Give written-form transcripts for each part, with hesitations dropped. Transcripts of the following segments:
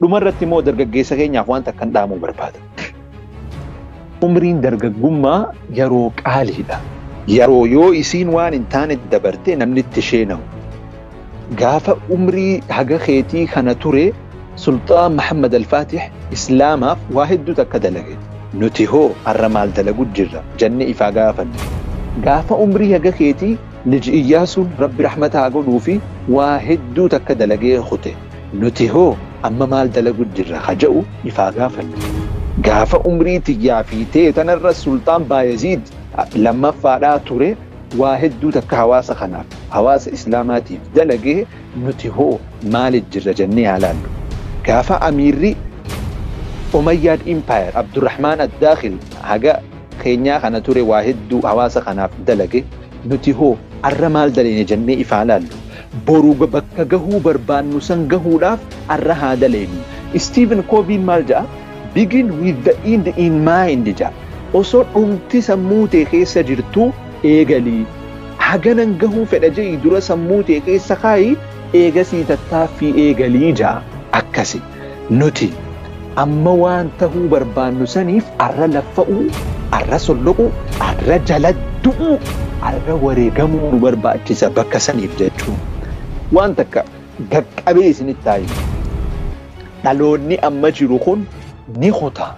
dhumarratti immoo dargaggeessa keenyaaf wanta kan dhaamuu barbaada. Umriin dargaggummaa yeroo qaaliidha. Yeroo yoo isiin waan hin taane dabartee namni itti sheenamu. Gaafa umrii haga keetii kana ture Sultaan Muhammad Al-Fatih Islaamaaf waa hedduu takka dalage. Nuti hoo har'a maal dalagu jirra jennee ifaa gaafanne. Gaafa umrii haga keetii liji Iyyaasuun Rabbi rahmataa godhuu fi waa hedduu takka dalagee kute. Nuti hoo amma maal dalagu jirra haja'u ifaa gaafanne. Gaafa umrii tiyyaa fi ta'e tanarra Sultaan Baayaziid lammaffaadhaa ture waa hedduu takka hawaasa kanaaf hawaasa Islaamaatiif dalagee nuti hoo maal jirra jennee ilaallu. Gaafa Amiirri Umayyad Empire Abdurrahman Ad-Dakhil haga keenyaa kana ture waa hedduu hawaasa kanaaf dalage nuti hoo har'a maal daleene jennee ifaa ilaallu. Boruu bakka gahuu barbaannu san gahuudhaaf har'a haa daleenu. Stephen Covey maal jedha? Begin with the end in mind jedha. Osoo dhumti sammuu tee keessa jirtu eegalii. Haganan gahuu fedha jedhi dura sammuu tee keessa kaayi eegasii tattaaffii eegalii jedha. Akkasi nuti amma waan tahuu barbaannu saniif har'a laffa'uu, har'a solloquu, har'a jala du'uu, har'a wareegamuu nu barbaachisa bakka saniif jechuun. Waan takka gaqqabee isinitti taa'imu. Dhaloonni amma jiru kun ni kuta.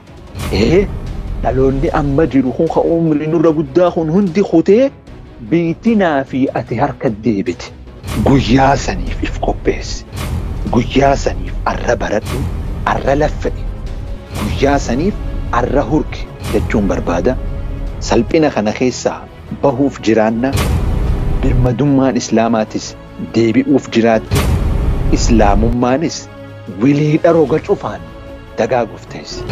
Dhaloonni amma jiru kun ka umri nurra guddaa kun hundi kutee biitinaa fi ati harka deebite. Guyyaa saniif if qopheessi. Guyyaa saniif har'a baradhu, har'a laffa'i. Guyyaa saniif har'a hurki jechuun barbaada. Salphina kana keessaa bahuuf jiraanna. Birmadummaan Islaamaatis deebi'uuf jiraatti. Islaamummaanis wiliidha roga cufaan dagaaguuf teessi.